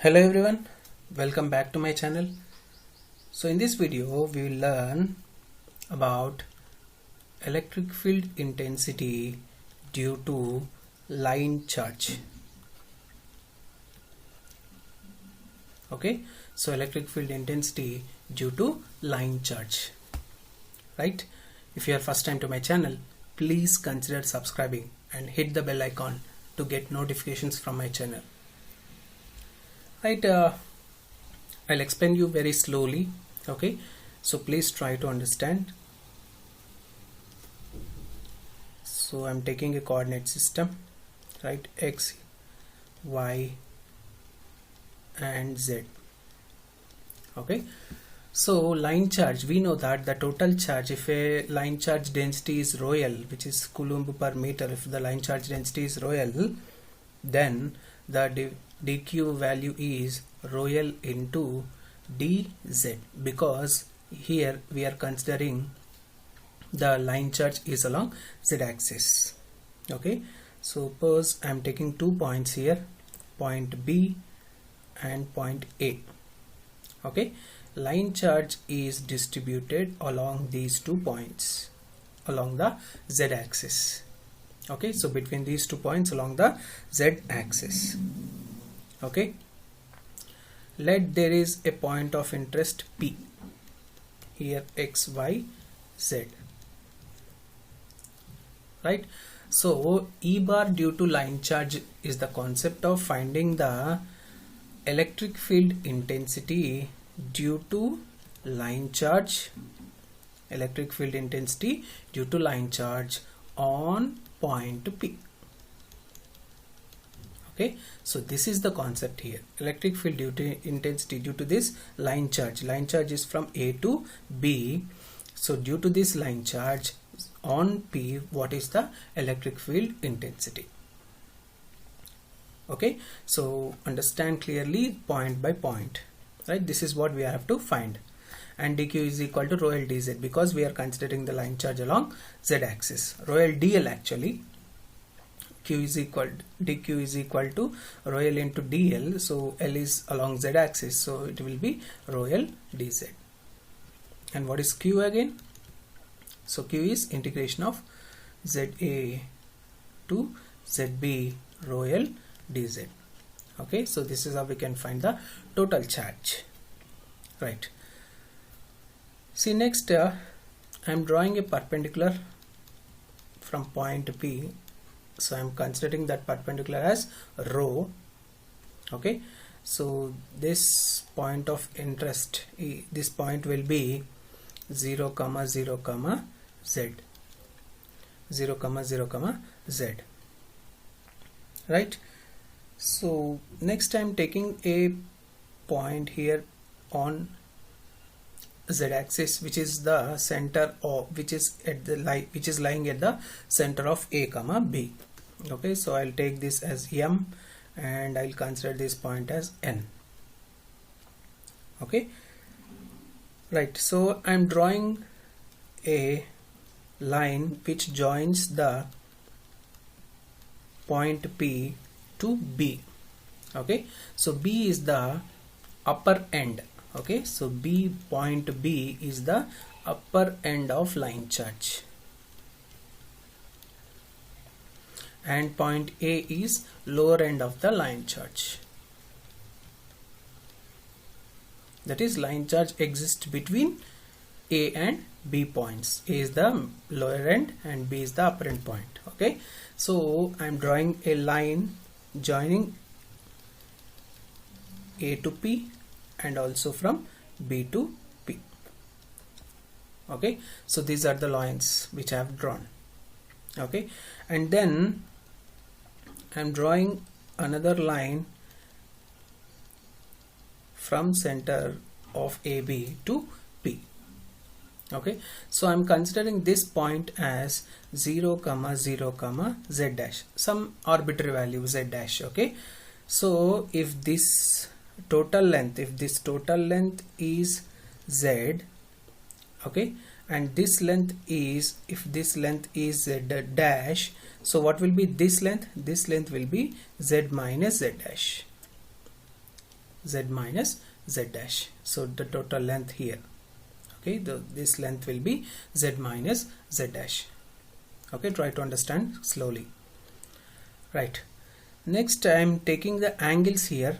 Hello everyone, welcome back to my channel. So in this video we will learn about electric field intensity due to line charge. Okay, so electric field intensity due to line charge, right? If you are first time to my channel, please consider subscribing and hit the bell icon to get notifications from my channel. Right, I'll explain you very slowly. Okay, so please try to understand. So I'm taking a coordinate system, right? X, Y and Z. Okay, so line charge, we know that the total charge, if a line charge density is rho L, which is coulomb per meter, if the line charge density is rho L, then the dq value is rho L into dz, because here we are considering the line charge is along z axis. Okay, so suppose I am taking 2 points here, point B and point A. Okay, line charge is distributed along these 2 points along the z axis. Okay, so between these 2 points along the z axis. Okay, let there is a point of interest P here, X, Y, Z, right? So E bar due to line charge is the concept of finding the electric field intensity due to line charge, electric field intensity due to line charge on point P. Okay, so this is the concept here, electric field intensity due to this line charge. Line charge is from A to B, so due to this line charge on P, what is the electric field intensity? Okay, so understand clearly point by point, right? This is what we have to find. And dq is equal to rho L dz, because we are considering the line charge along z axis. Rho L dl, actually dq is equal to rho L into dl, so L is along z axis, so it will be rho L dz. And what is q again? So q is integration of za to zb rho L dz. Okay, so this is how we can find the total charge, right? See, next I am drawing a perpendicular from point P, so I am considering that perpendicular as rho. Okay, so this point of interest, this point will be 0, 0, z, 0, 0, z, right? So next I am taking a point here on z axis, which is the center of, which is lying at the center of A comma B. Okay, so I'll take this as M and I'll consider this point as N. Okay, right, so I'm drawing a line which joins the point P to B. Okay, so B is the upper end. Okay, so point B is the upper end of line charge and point A is lower end of the line charge. That is, line charge exists between A and B points. A is the lower end and B is the upper end point. Okay, so I am drawing a line joining A to P and also from B to P. Okay, so these are the lines which I have drawn. Okay, and then I am drawing another line from center of AB to P. Okay, so I am considering this point as 0, 0, z dash, some arbitrary value z dash. Okay, so if this total length, is z, okay, and this length is, if this length is z dash, so what will be this length? This length will be z minus z dash. z minus z dash. So the total length here, okay, this length will be z minus z dash. Okay, try to understand slowly. Right, next I am taking the angles here.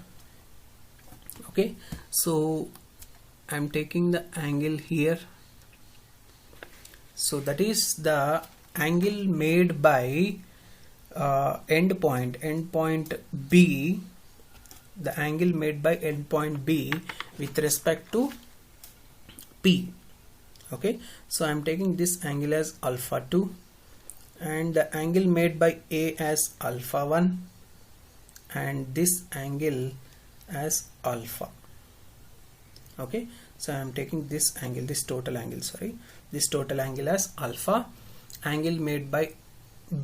Okay, so I am taking the angle here. So that is the angle made by endpoint B, the angle made by endpoint B with respect to P. Okay, so I am taking this angle as alpha 2 and the angle made by A as alpha 1 and this angle as alpha. Okay, so I am taking this angle, this total angle as alpha. Angle made by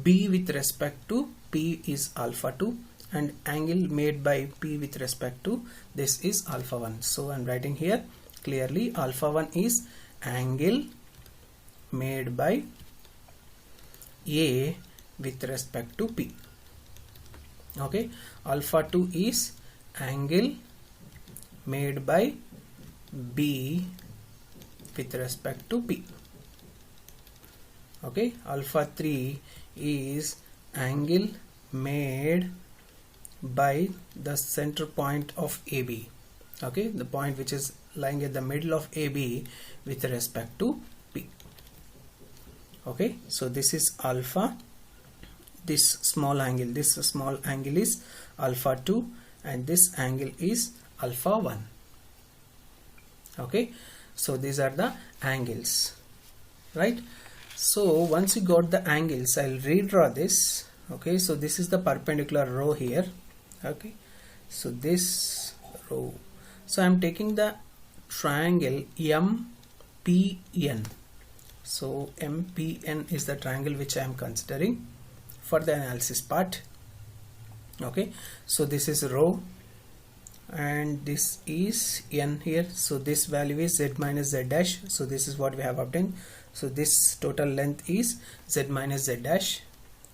B with respect to P is alpha 2 and angle made by P with respect to this is alpha 1. So I am writing here clearly, alpha 1 is angle made by A with respect to P. Okay, alpha 2 is angle made by B with respect to P. Okay, alpha 3 is angle made by the center point of AB. Okay, the point which is lying at the middle of AB with respect to P. Okay, so this is alpha, this small angle is alpha 2 and this angle is alpha 1. Okay, so these are the angles, right? So once you got the angles, I'll redraw this. Okay, so this is the perpendicular row here. Okay, so this row, so I'm taking the triangle MPN. So MPN is the triangle which I am considering for the analysis part. Okay, so this is row and this is n here. So this value is z minus z dash. So this is what we have obtained. So this total length is z minus z dash.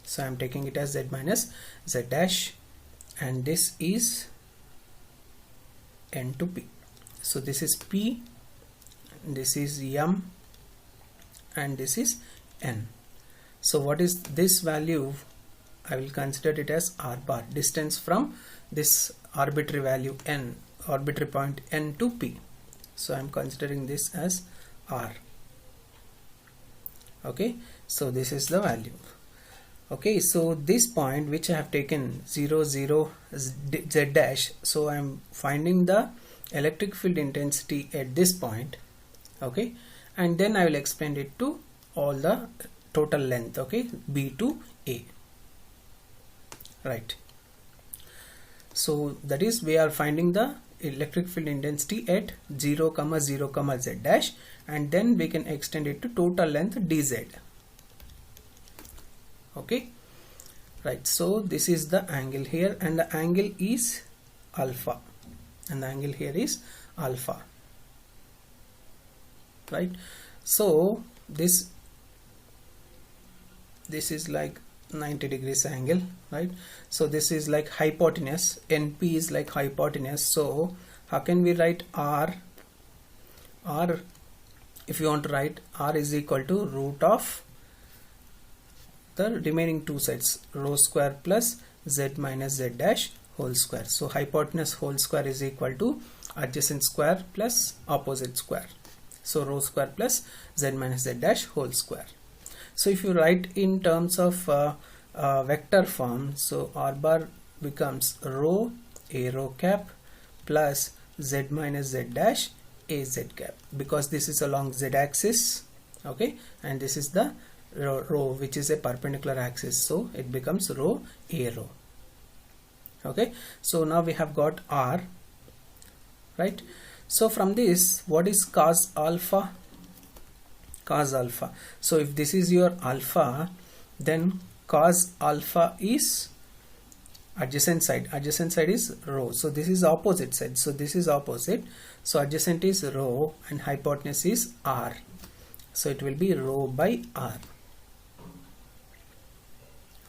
So I am taking it as z minus z dash and this is n to P. So this is P, this is M and this is N. So what is this value? I will consider it as R bar, distance from this arbitrary value N, arbitrary point N to P. So I am considering this as R. Okay, so this is the value. Okay, so this point which I have taken 0 0 z dash, so I am finding the electric field intensity at this point. Okay, and then I will extend it to all the total length, okay, B to A. Right, so that is we are finding the electric field intensity at 0 0 z dash and then we can extend it to total length dz. Okay, right, so this is the angle here and the angle is alpha and the angle here is alpha. Right, so this is like 90 degrees angle, right? So this is like hypotenuse, NP is like hypotenuse. So how can we write R? If you want to write R is equal to root of the remaining two sides, rho square plus z minus z dash whole square. So hypotenuse whole square is equal to adjacent square plus opposite square. So rho square plus z minus z dash whole square. So if you write in terms of vector form, so R bar becomes rho a rho cap plus z minus z dash a z cap, because this is along z axis, okay, and this is the rho which is a perpendicular axis, so it becomes rho a rho. Okay, so now we have got R, right? So from this, what is cos alpha? Cos alpha. So if this is your alpha, then cos alpha is adjacent side. Adjacent side is rho. So this is opposite side. So this is opposite. So adjacent is rho and hypotenuse is R. So it will be rho by R.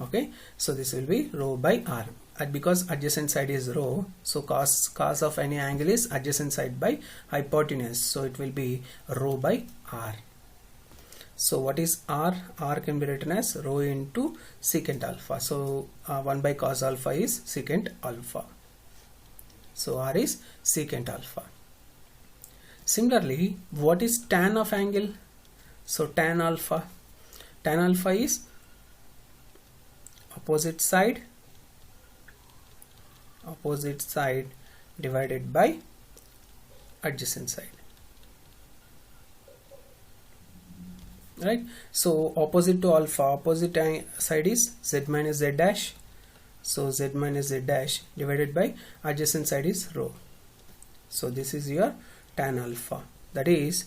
Okay. So this will be rho by R. because adjacent side is rho, so cos of any angle is adjacent side by hypotenuse, so it will be rho by r. So what is r? R can be written as rho into secant alpha. So 1 by cos alpha is secant alpha. So r is secant alpha. Similarly, what is tan of angle? So tan alpha is opposite side divided by adjacent side, right? So opposite to alpha, opposite side is z minus z dash, so z minus z dash divided by adjacent side is rho. So this is your tan alpha. That is,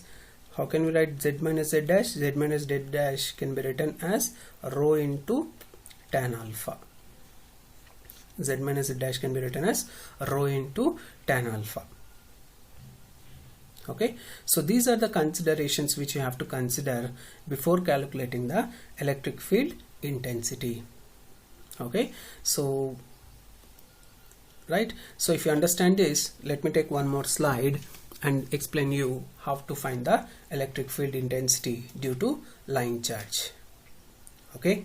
how can we write z minus z dash? Z minus z dash can be written as rho into tan alpha. Z minus z dash can be written as rho into tan alpha. Okay, so these are the considerations which you have to consider before calculating the electric field intensity. Okay, so right, so if you understand this, let me take one more slide and explain you how to find the electric field intensity due to line charge. Okay,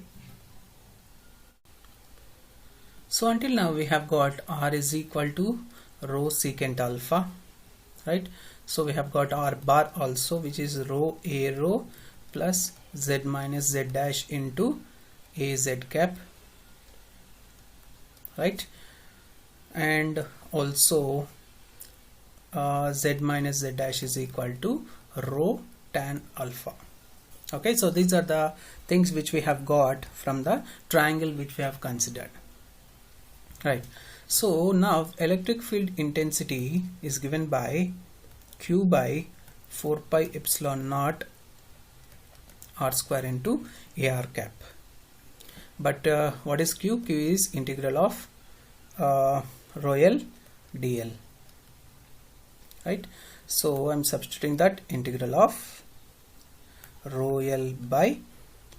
so until now we have got r is equal to rho secant alpha, right? So we have got r bar also, which is rho a rho plus z minus z dash into a z cap, right? And also z minus z dash is equal to rho tan alpha. Okay, so these are the things which we have got from the triangle which we have considered, right? So now electric field intensity is given by Q by 4 pi epsilon naught r square into AR cap. But what is Q? Q is integral of rho L dl, right? So I'm substituting that integral of rho L by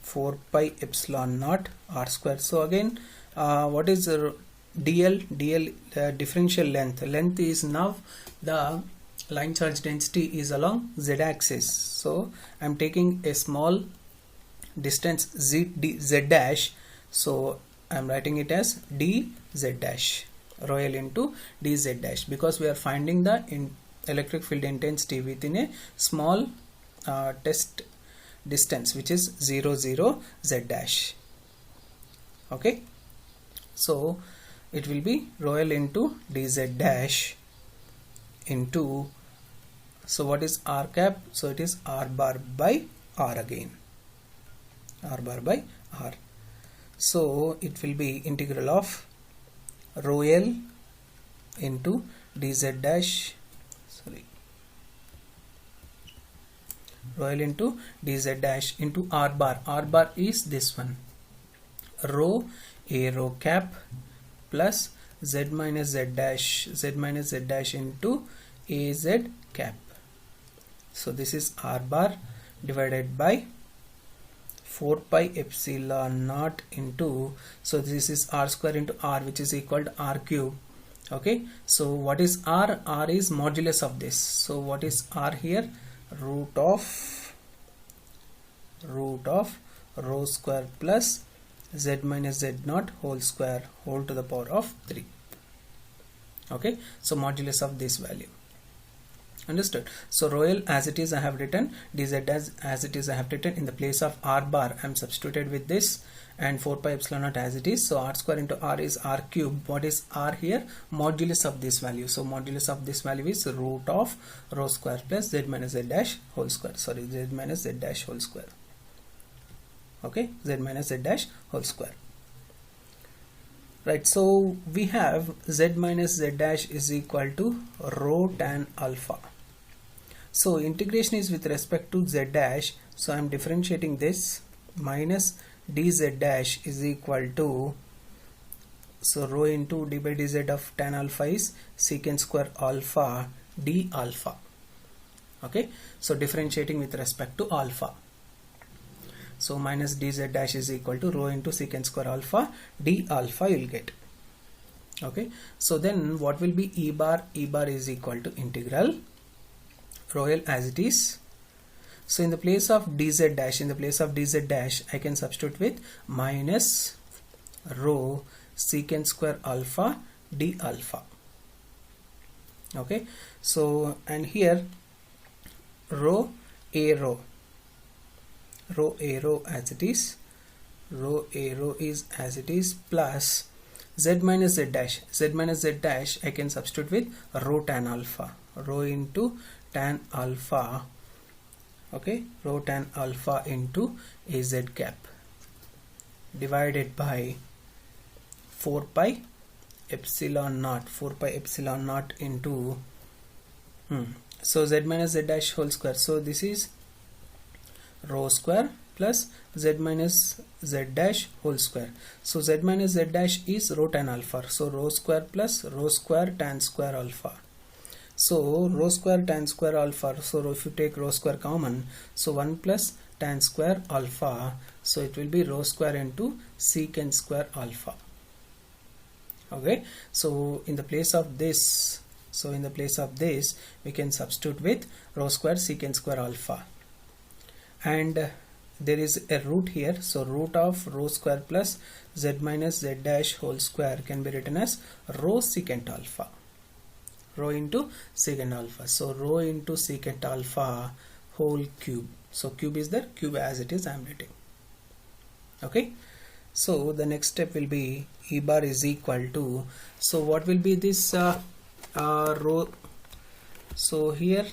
4 pi epsilon naught r square. So again, what is dl? dl differential length. Length is now the line charge density is along z axis. So I'm taking a small distance z dash. So I'm writing it as dz dash, rho L into dz dash, because we are finding the electric field intensity within a small test distance, which is 0 0 z dash. Okay, so it will be rho L into dz dash into, so what is r cap? So it is r bar by r again, r bar by r. So it will be integral of rho L into dz dash, rho L into dz dash into r bar. R bar is this one, rho a rho cap plus z minus z dash into a z cap. So this is r bar divided by 4 pi epsilon naught into, so this is r square into r, which is equal to r cube. Okay, so what is r? R is modulus of this. So what is r here? Root of rho square plus z minus z naught whole square whole to the power of 3. Okay, so modulus of this value. Understood? So rho L as it is I have written, dz as it is I have written. In the place of r bar I am substituted with this, and 4 pi epsilon naught as it is. So r square into r is r cube. What is r here? Modulus of this value. So modulus of this value is root of rho square plus z minus z dash whole square. Sorry, z minus z dash whole square. Okay, z minus z dash whole square. Right, so we have z minus z dash is equal to rho tan alpha. So integration is with respect to z dash, so I am differentiating this, minus dz dash is equal to, so rho into d by dz of tan alpha is secant square alpha d alpha. Okay, so differentiating with respect to alpha. So minus dz dash is equal to rho into secant square alpha d alpha you will get. Okay, so then what will be E bar? E bar is equal to integral rho L as it is. So in the place of dz dash, I can substitute with minus rho secant square alpha d alpha. Okay, so and here rho a rho as it is, rho a rho is as it is, plus z minus z dash I can substitute with rho tan alpha, rho into tan alpha. Okay, rho tan alpha into az cap divided by 4 pi epsilon naught into so z minus z dash whole square. So this is rho square plus z minus z dash whole square. So z minus z dash is rho tan alpha, so rho square plus rho square tan square alpha. So rho square tan square alpha, so if you take rho square common, so 1 plus tan square alpha, so it will be rho square into secant square alpha. Okay, so in the place of this, we can substitute with rho square secant square alpha, and there is a root here, so root of rho square plus z minus z dash whole square can be written as rho secant alpha, rho into secant alpha. So rho into secant alpha whole cube, so cube is there, cube as it is I am writing. Okay, so the next step will be E bar is equal to, so what will be this rho, so here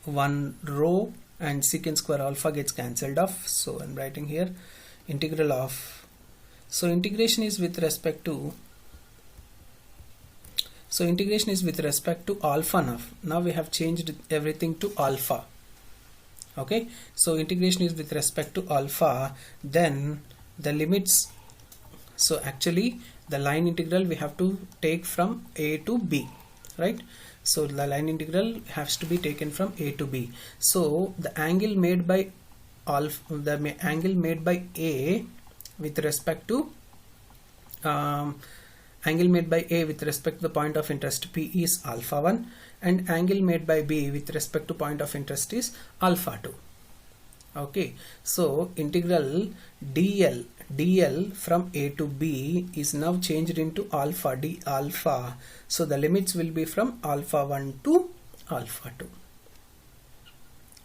one rho and secant square alpha gets cancelled off, so I'm writing here integral of, so integration is with respect to, alpha. Now we have changed everything to alpha. Okay, so integration is with respect to alpha, then the limits, so actually the line integral we have to take from a to b, right? So the line integral has to be taken from a to b. So the angle made by alpha, the angle made by a with respect to the point of interest p is alpha 1, and angle made by b with respect to point of interest is alpha 2. Okay, so integral dl from a to b is now changed into alpha d alpha, so the limits will be from alpha 1 to alpha 2.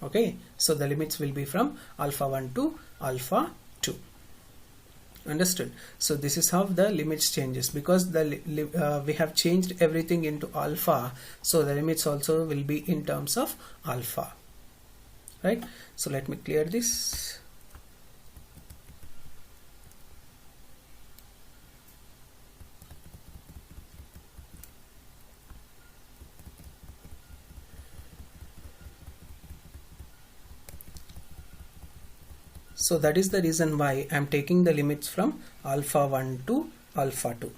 Okay, so the limits will be from alpha 1 to alpha 2. Understood? So this is how the limits changes, because we have changed everything into alpha, so the limits also will be in terms of alpha, right? So let me clear this. So that is the reason why I am taking the limits from alpha 1 to alpha 2.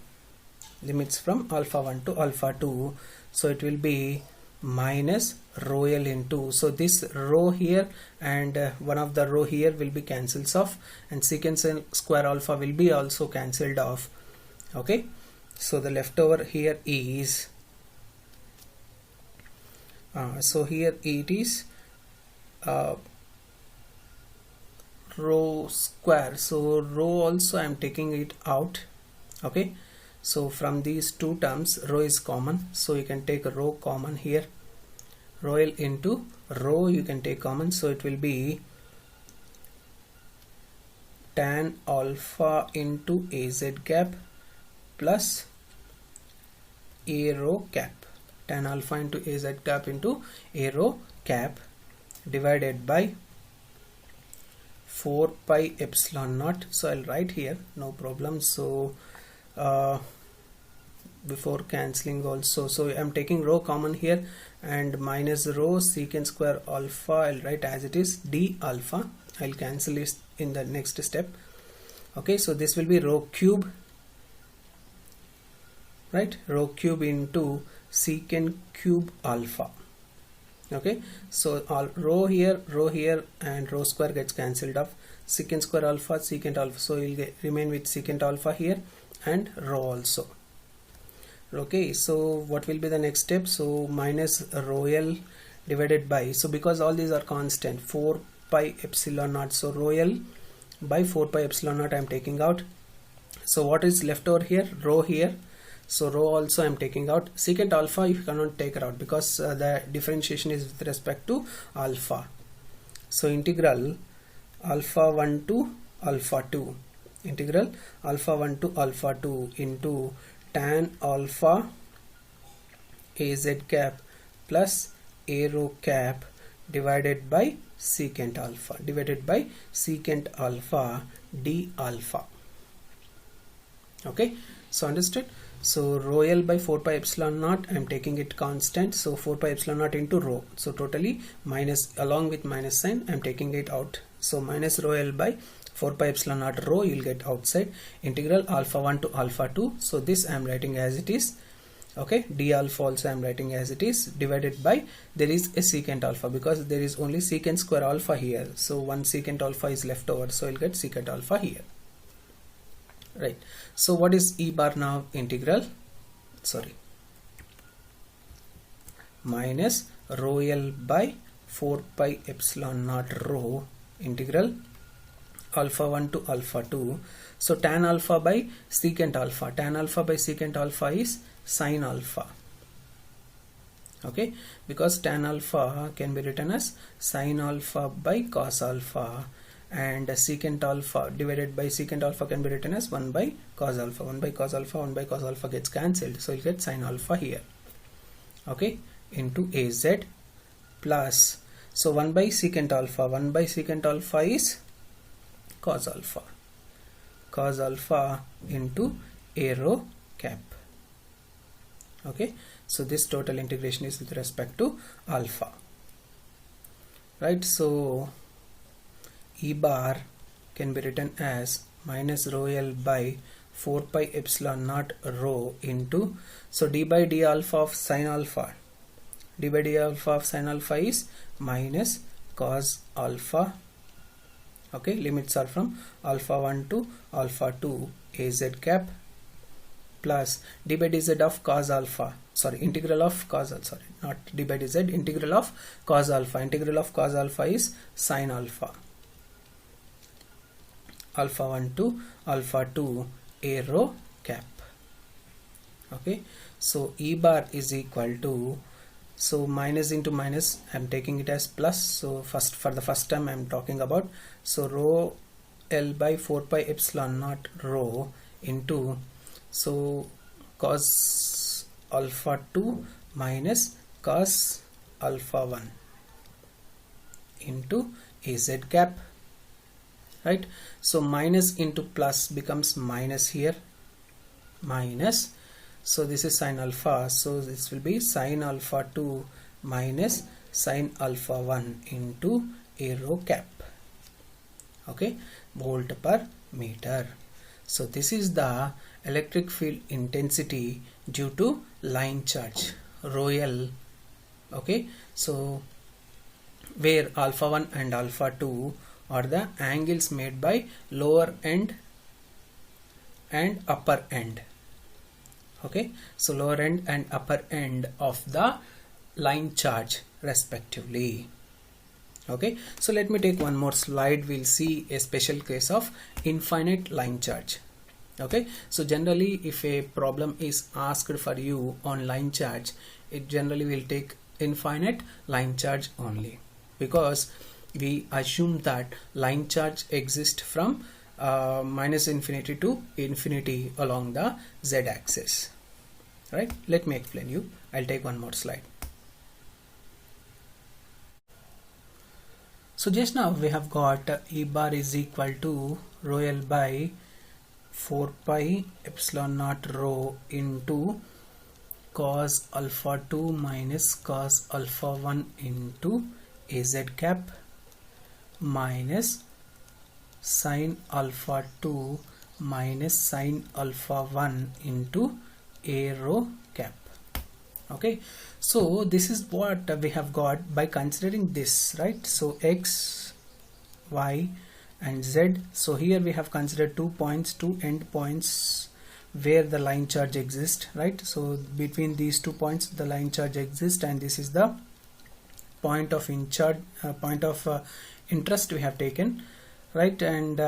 Limits from alpha 1 to alpha 2. So it will be minus rho L into, so this rho here and one of the rho here will be cancels off, and secant square alpha will be also cancelled off. Okay, so the leftover here is so here it is rho square, so rho also I am taking it out. Okay, so from these two terms rho is common, so you can take a rho common here, rho L into rho you can take common, so it will be tan alpha into az cap plus a rho cap, tan alpha into az cap into a rho cap divided by 4 pi epsilon naught. So I'll write here, no problem. So before cancelling also, so I'm taking rho common here, and minus rho secant square alpha I'll write as it is d alpha. I'll cancel it in the next step. Okay, so this will be rho cube, right? Rho cube into secant cube alpha. Okay, so all rho here and rho square gets cancelled off, secant alpha, so you'll remain with secant alpha here and rho also. Okay, so what will be the next step? So minus rho L divided by, so because all these are constant, 4 pi epsilon naught, so rho L by 4 pi epsilon naught I am taking out. So what is left over here? Rho here. So rho also I am taking out. Secant alpha you cannot take it out because the differentiation is with respect to alpha. So integral alpha 1 to alpha 2, integral alpha 1 to alpha 2 into tan alpha az cap plus a rho cap divided by secant alpha d alpha. Okay, so understood. So rho L by 4 pi epsilon naught I am taking it constant, so 4 pi epsilon naught into rho, so totally minus, along with minus sign I am taking it out, so minus rho L by 4 pi epsilon naught rho you will get outside, integral alpha 1 to alpha 2, so this I am writing as it is. Okay, d alpha also I am writing as it is, divided by, there is a secant alpha because there is only secant square alpha here, so one secant alpha is left over, so I will get secant alpha here. Right, so what is E bar now? Integral, sorry, minus rho L by 4 pi epsilon naught rho integral alpha 1 to alpha 2. So tan alpha by secant alpha, tan alpha by secant alpha is sin alpha. Okay, because tan alpha can be written as sin alpha by cos alpha, and secant alpha divided by secant alpha can be written as 1 by cos alpha. 1 by cos alpha, 1 by cos alpha gets cancelled, so you get sin alpha here. Okay, into az plus, so 1 by secant alpha is cos alpha into a rho cap. Okay, so this total integration is with respect to alpha. Right, so E bar can be written as minus rho L by 4 pi epsilon naught rho into, so d by d alpha of sin alpha, d by d alpha of sin alpha is minus cos alpha. Okay, limits are from alpha 1 to alpha 2 az cap plus d by dz of cos alpha, sorry, integral of cos alpha, sorry, not d by dz, integral of cos alpha, integral of cos alpha is sin alpha, alpha 1 to alpha 2 a rho cap. Okay, so E bar is equal to, so minus into minus I am taking it as plus, so first, for the first time I am talking about, so rho L by 4 pi epsilon naught rho into, so cos alpha 2 minus cos alpha 1 into az cap. Right, so minus into plus becomes minus here, minus, so this is sin alpha, so this will be sin alpha 2 minus sin alpha 1 into a rho cap. Okay, volt per meter. So this is the electric field intensity due to line charge, rho L. Okay, so where alpha 1 and alpha 2 are the angles made by lower end and upper end. Okay, so lower end and upper end of the line charge respectively. Okay, so let me take one more slide. We'll see a special case of infinite line charge. Okay, so generally if a problem is asked for you on line charge, it generally will take infinite line charge only, because we assume that line charge exists from minus infinity to infinity along the z-axis. Right, let me explain you. I'll take one more slide. So just now we have got E bar is equal to rho L by 4 pi epsilon naught rho into cos alpha 2 minus cos alpha 1 into az cap minus sin alpha 2 minus sin alpha 1 into a rho cap. Okay, so this is what we have got by considering this, right? So x, y and z. So here we have considered 2 points, 2 end points where the line charge exists, right? So between these 2 points the line charge exists, and this is the point of interest we have taken, right? And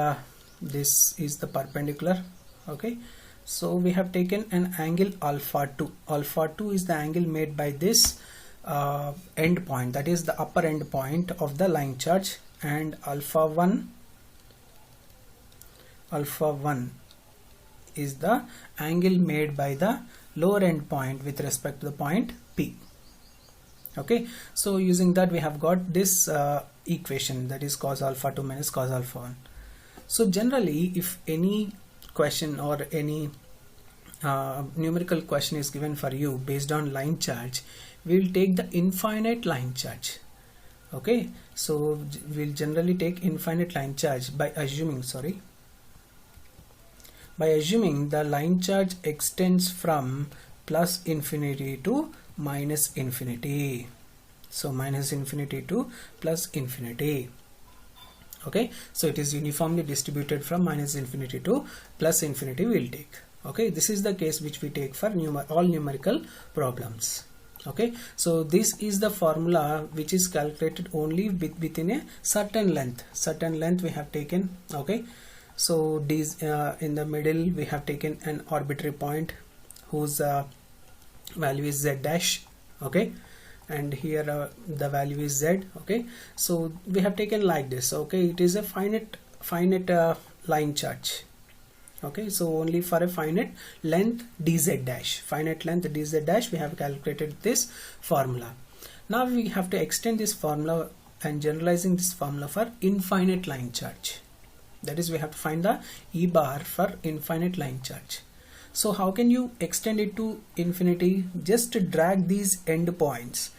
this is the perpendicular. Okay, so we have taken an angle alpha 2. Alpha 2 is the angle made by this end point, that is the upper end point of the line charge, and alpha 1 is the angle made by the lower end point with respect to the point P. Okay, so using that we have got this equation, that is cos alpha 2 minus cos alpha 1. So generally if any question or any numerical question is given for you based on line charge, we will take the infinite line charge. Okay, so we'll generally take infinite line charge by assuming the line charge extends from plus infinity to minus infinity. So minus infinity to plus infinity. Okay, so it is uniformly distributed from minus infinity to plus infinity we will take. Okay, this is the case which we take for all numerical problems. Okay, so this is the formula which is calculated only within a certain length we have taken. Okay, so these in the middle we have taken an arbitrary point whose value is z dash. Okay, and here the value is z. Okay, so we have taken like this. Okay, it is a finite line charge. Okay, so only for a finite length dz dash, we have calculated this formula. Now we have to extend this formula and generalizing this formula for infinite line charge. That is, we have to find the E bar for infinite line charge. So how can you extend it to infinity? Just drag these endpoints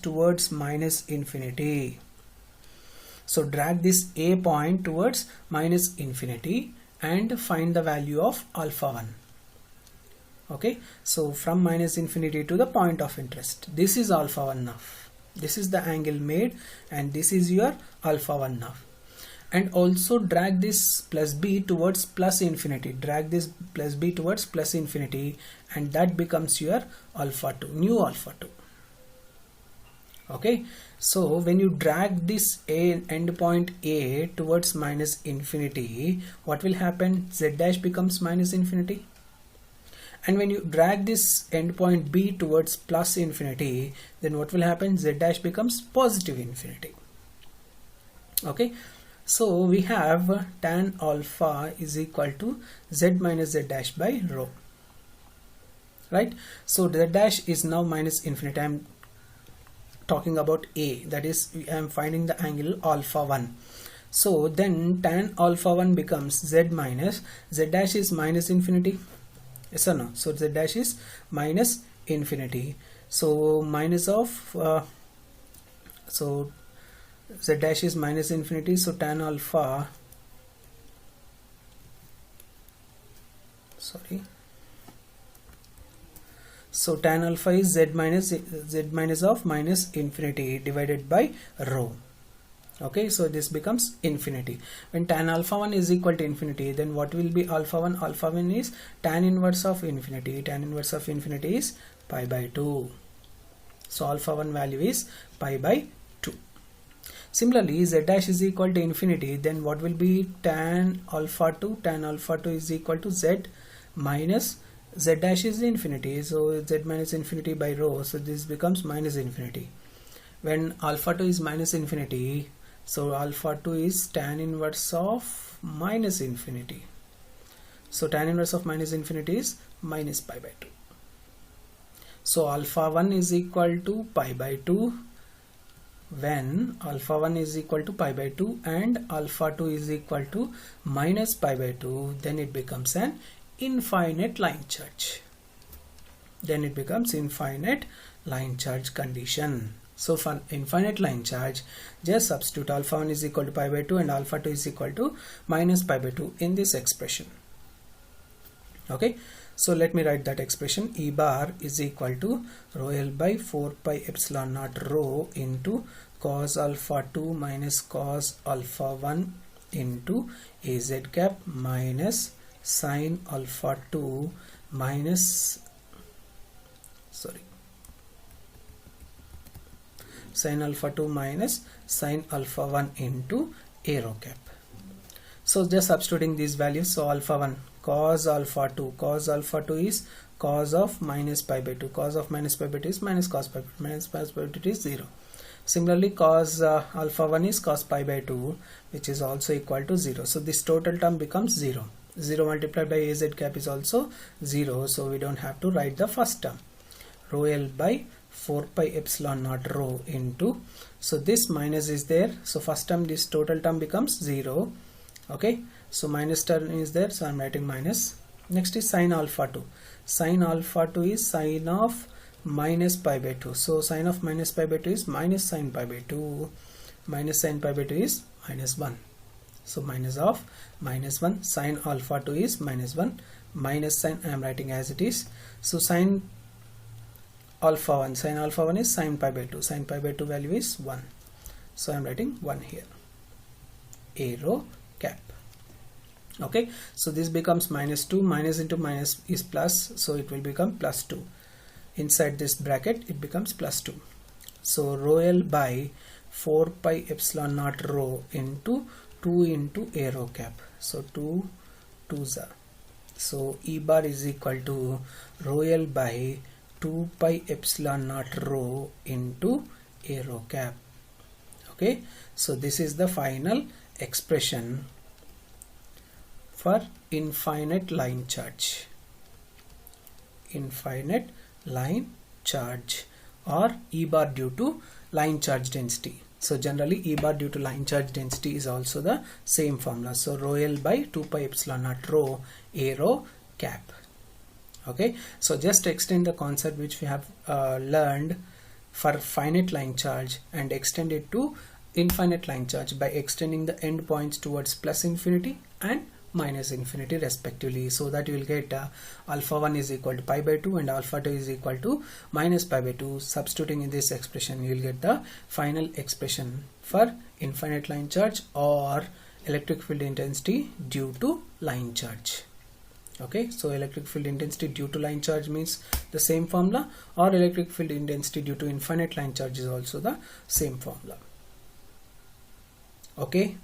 towards minus infinity. So drag this A point towards minus infinity and find the value of alpha 1. Okay, so from minus infinity to the point of interest, this is alpha 1 now. This is the angle made, and this is your alpha 1 now. And also drag this plus b towards plus infinity. And that becomes your alpha 2, new alpha 2. Okay, so when you drag this endpoint A towards minus infinity, what will happen? Z dash becomes minus infinity. And when you drag this endpoint B towards plus infinity, then what will happen? Z dash becomes positive infinity. Okay, so we have tan alpha is equal to z minus z dash by rho. Right, so z dash is now minus infinity. I am talking about A, that is I am finding the angle alpha 1. So then tan alpha 1 becomes z minus z dash is minus infinity. Yes or no? So z dash is minus infinity. So minus of so z dash is minus infinity. So tan alpha, so tan alpha is z minus of minus infinity divided by rho. Okay, so this becomes infinity. When tan alpha 1 is equal to infinity, then what will be alpha 1? Alpha 1 is tan inverse of infinity. Tan inverse of infinity is pi by 2. So alpha 1 value is pi by 2. Similarly, z dash is equal to infinity, then what will be tan alpha 2? Tan alpha 2 is equal to z minus z dash is infinity, so z minus infinity by rho, so this becomes minus infinity. When alpha 2 is minus infinity, so alpha 2 is tan inverse of minus infinity. So tan inverse of minus infinity is minus pi by 2. So alpha 1 is equal to pi by 2. When alpha 1 is equal to pi by 2 and alpha 2 is equal to minus pi by 2, then it becomes an infinite line charge. Then it becomes infinite line charge condition. So for infinite line charge, just substitute alpha 1 is equal to pi by 2 and alpha 2 is equal to minus pi by 2 in this expression. Okay, so let me write that expression. E bar is equal to rho L by 4 pi epsilon naught rho into cos alpha 2 minus cos alpha 1 into AZ cap minus sine alpha 2 minus sine alpha 2 minus sine alpha 1 into arrow cap. So just substituting these values. So alpha 1 cos alpha 2 is cos of minus pi by 2, cos of minus pi by 2 is minus cos pi by 2, minus cos pi by 2 is 0. Similarly, cos alpha 1 is cos pi by 2, which is also equal to 0. So this total term becomes 0. 0 multiplied by az cap is also 0, so we don't have to write the first term. Rho L by 4 pi epsilon naught rho into, so this minus is there, so first term, this total term becomes 0. Okay, so minus term is there, so I'm writing minus. Next is sine alpha 2. Sine alpha 2 is sine of minus pi by 2, so sine of minus pi by 2 is minus sine pi by 2, minus sine pi by 2 is minus 1, so minus of minus 1. Sine alpha 2 is minus 1, minus sine I am writing as it is. So sine alpha 1 is sine pi by 2, sine pi by 2 value is 1, so I am writing 1 here, arrow cap. Okay, so this becomes minus 2, minus into minus is plus, so it will become plus 2. Inside this bracket it becomes plus 2. So rho L by 4 pi epsilon naught rho into 2 into arrow cap, so 2 2's are, so E bar is equal to rho L by 2 pi epsilon naught rho into arrow cap. Okay, so this is the final expression for infinite line charge, infinite line charge, or E bar due to line charge density. So generally E bar due to line charge density is also the same formula. So rho L by 2 pi epsilon naught rho arrow cap. Okay, so just extend the concept which we have learned for finite line charge and extend it to infinite line charge by extending the end points towards plus infinity and minus infinity respectively, so that you will get alpha 1 is equal to pi by 2 and alpha 2 is equal to minus pi by 2. Substituting in this expression, you will get the final expression for infinite line charge or electric field intensity due to line charge. Okay, so electric field intensity due to line charge means the same formula, or electric field intensity due to infinite line charge is also the same formula. Okay.